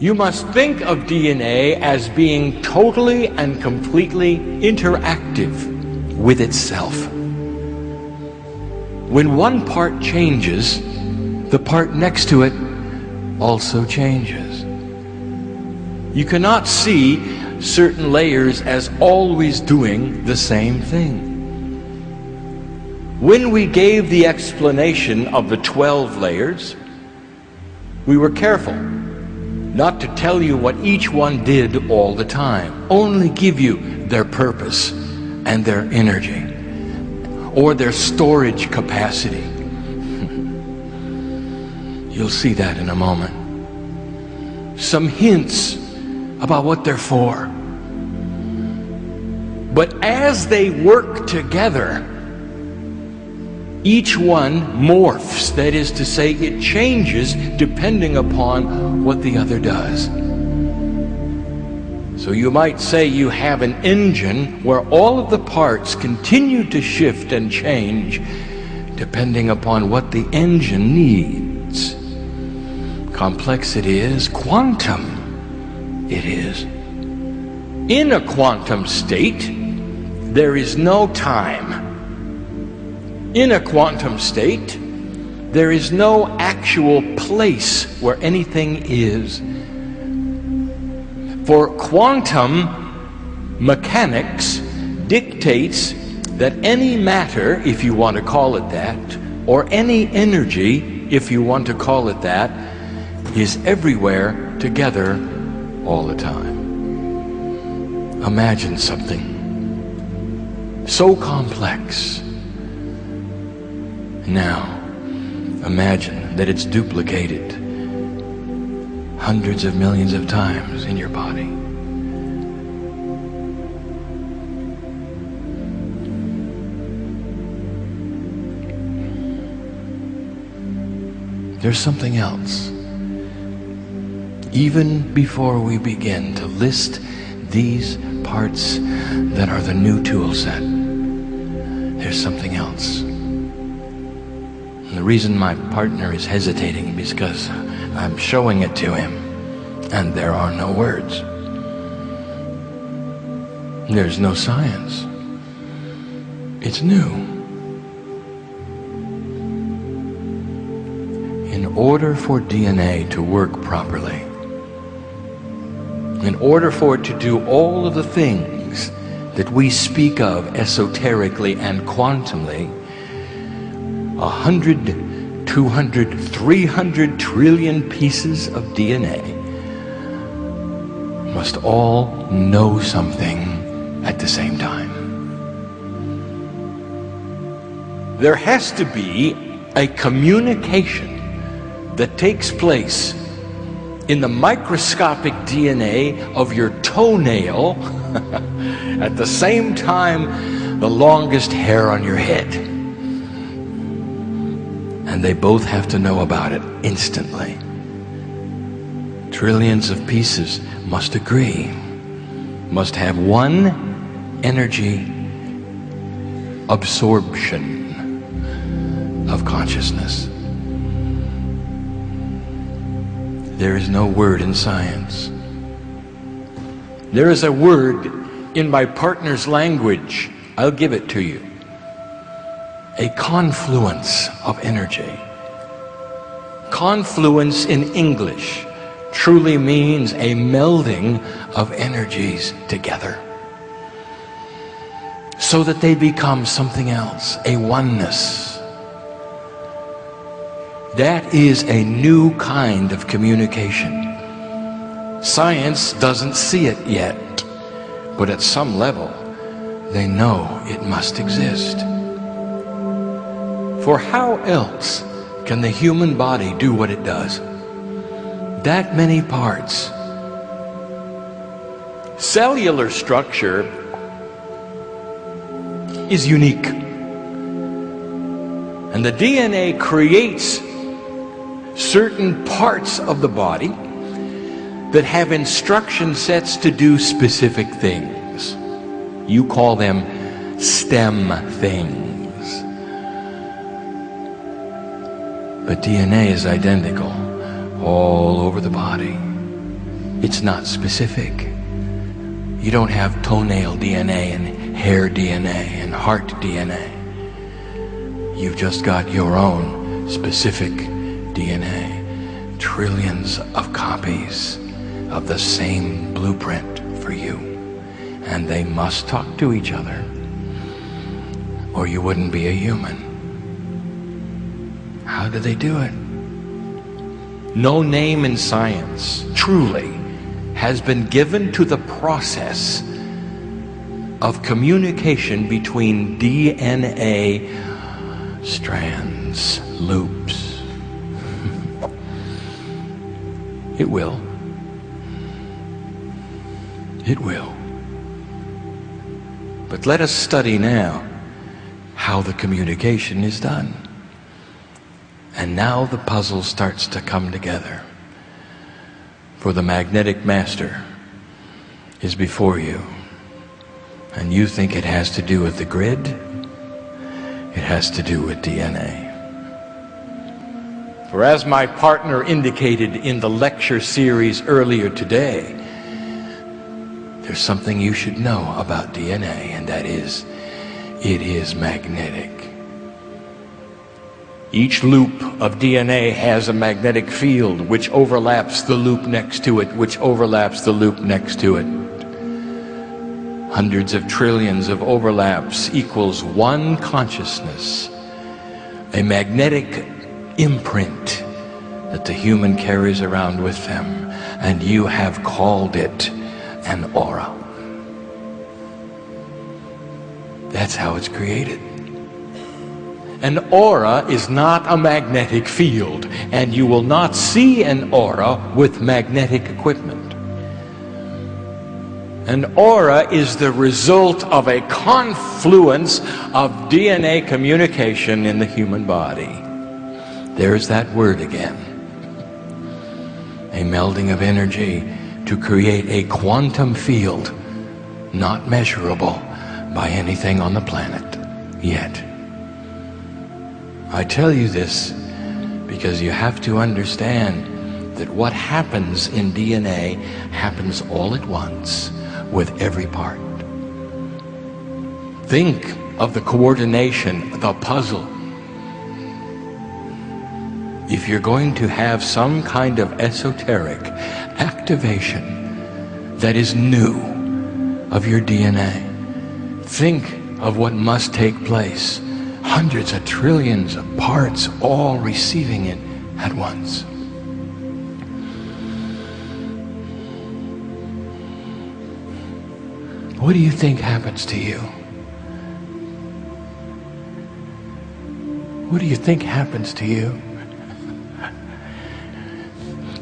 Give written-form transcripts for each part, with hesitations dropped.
You must think of DNA as being totally and completely interactive with itself. When one part changes, the part next to it also changes. You cannot see certain layers as always doing the same thing. When we gave the explanation of the 12 layers, we were careful not to tell you what each one did all the time, only give you their purpose and their energy, or their storage capacity. You'll see that in a moment. Some hints about what they're for. But as they work together, each one morphs, that is to say, it changes depending upon what the other does. So you might say you have an engine where all of the parts continue to shift and change depending upon what the engine needs. Complexity is quantum. It is. In a quantum state, there is no time. In a quantum state, there is no actual place where anything is. For quantum mechanics dictates that any matter, if you want to call it that, or any energy, if you want to call it that, is everywhere together all the time. Imagine something so complex. Now, imagine that it's duplicated hundreds of millions of times in your body. There's something else. Even before we begin to list these parts that are the new tool set, there's something else. And the reason my partner is hesitating is because I'm showing it to him, and there are no words. There's no science. It's new. In order for DNA to work properly, in order for it to do all of the things that we speak of esoterically and quantumly, 100, 200, 300 trillion pieces of DNA must all know something at the same time. There has to be a communication that takes place in the microscopic DNA of your toenail at the same time the longest hair on your head. And they both have to know about it instantly. Trillions of pieces must agree, must have one energy absorption of consciousness. There is no word in science. There is a word in my partner's language. I'll give it to you. A confluence of energy. Confluence in English truly means a melding of energies together, so that they become something else, a oneness. That is a new kind of communication. Science doesn't see it yet, but at some level, they know it must exist. For how else can the human body do what it does? That many parts. Cellular structure is unique. And the DNA creates certain parts of the body that have instruction sets to do specific things. You call them stem things. But DNA is identical all over the body. It's not specific. You don't have toenail DNA and hair DNA and heart DNA. You've just got your own specific DNA. Trillions of copies of the same blueprint for you. And they must talk to each other, or you wouldn't be a human. How do they do it? No name in science, truly, has been given to the process of communication between DNA strands, loops. It will. It will. But let us study now how the communication is done. And now the puzzle starts to come together. For the magnetic master is before you. And you think it has to do with the grid? It has to do with DNA. For as my partner indicated in the lecture series earlier today, there's something you should know about DNA, and that is, it is magnetic. Each loop of DNA has a magnetic field which overlaps the loop next to it, which overlaps the loop next to it. Hundreds of trillions of overlaps equals one consciousness, a magnetic imprint that the human carries around with them, and you have called it an aura. That's how it's created. An aura is not a magnetic field, and you will not see an aura with magnetic equipment. An aura is the result of a confluence of DNA communication in the human body. There's that word again. A melding of energy to create a quantum field not measurable by anything on the planet yet. I tell you this because you have to understand that what happens in DNA happens all at once with every part. Think of the coordination, the puzzle. If you're going to have some kind of esoteric activation that is new of your DNA, think of what must take place. Hundreds of trillions of parts all receiving it at once. What do you think happens to you? What do you think happens to you?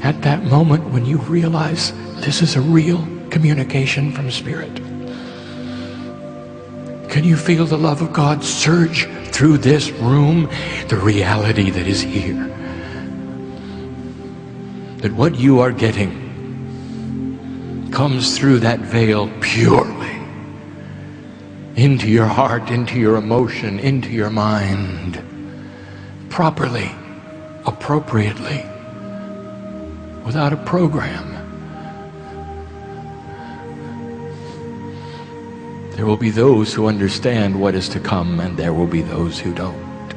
At that moment when you realize this is a real communication from Spirit. Can you feel the love of God surge through this room? The reality that is here. That what you are getting comes through that veil purely into your heart, into your emotion, into your mind, properly, appropriately, without a program. There will be those who understand what is to come, and there will be those who don't.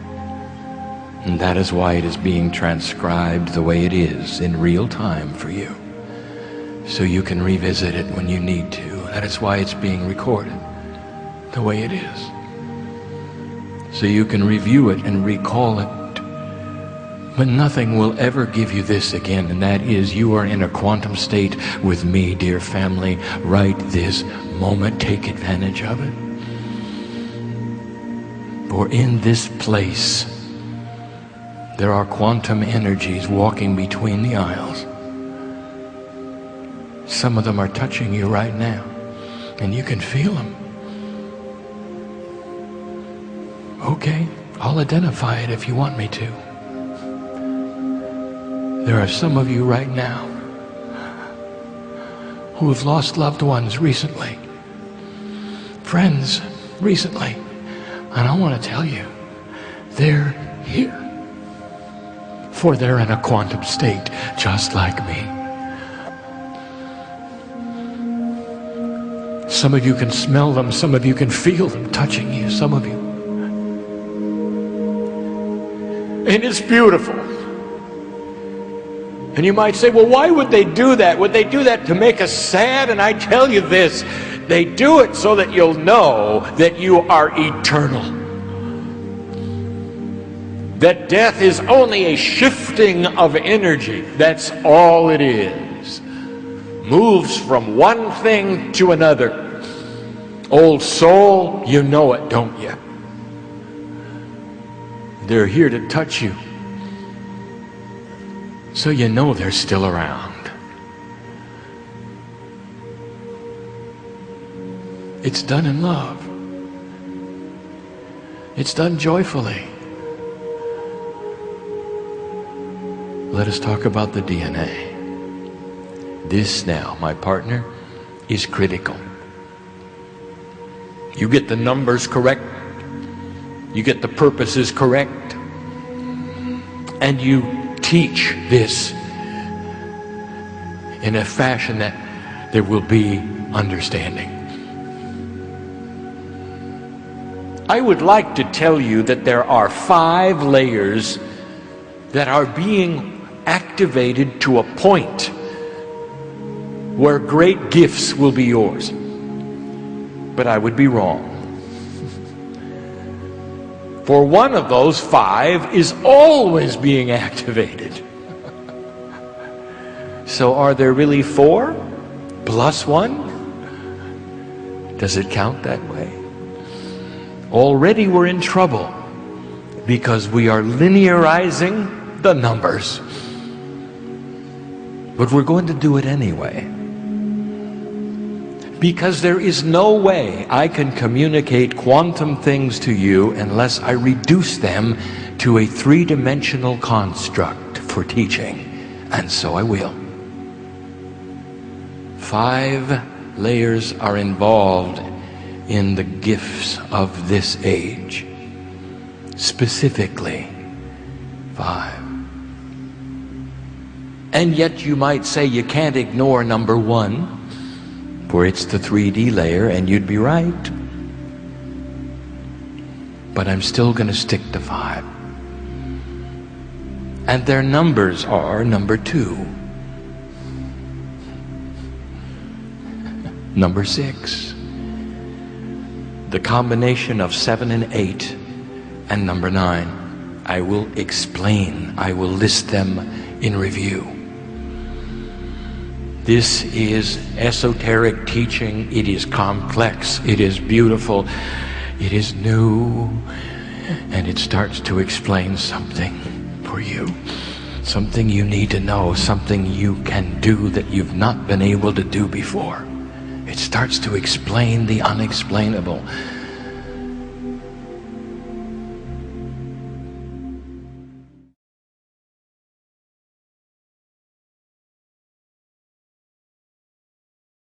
And that is why it is being transcribed the way it is in real time for you, so you can revisit it when you need to. That is why it's being recorded the way it is, so you can review it and recall it. But nothing will ever give you this again, and that is you are in a quantum state with me, dear family, right this moment. Take advantage of it. For in this place, there are quantum energies walking between the aisles. Some of them are touching you right now, and you can feel them. Okay, I'll identify it if you want me to. There are some of you right now who have lost loved ones recently, friends recently, and I want to tell you, they're here, for they're in a quantum state just like me. Some of you can smell them. Some of you can feel them touching you. Some of you. And it's beautiful. And you might say, well, why would they do that? Would they do that to make us sad? And I tell you this, they do it so that you'll know that you are eternal. That death is only a shifting of energy. That's all it is. Moves from one thing to another. Old soul, you know it, don't you? They're here to touch you. So you know they're still around. It's done in love. It's done joyfully. Let us talk about the DNA. This now, my partner, is critical. You get the numbers correct. You get the purposes correct. And you teach this in a fashion that there will be understanding. I would like to tell you that there are 5 layers that are being activated to a point where great gifts will be yours. But I would be wrong. For one of those 5 is always being activated. So are there really 4 plus 1? Does it count that way? Already we're in trouble because we are linearizing the numbers. But we're going to do it anyway. Because there is no way I can communicate quantum things to you unless I reduce them to a 3-dimensional construct for teaching. And so I will. 5 layers are involved in the gifts of this age. Specifically, 5. And yet you might say you can't ignore number 1. For it's the 3D layer, and you'd be right. But I'm still going to stick to 5. And their numbers are number 2, number 6, the combination of 7 and 8, and number 9. I will explain. I will list them in review. This is esoteric teaching. It is complex. It is beautiful. It is new. And it starts to explain something for you. Something you need to know. Something you can do that you've not been able to do before. It starts to explain the unexplainable.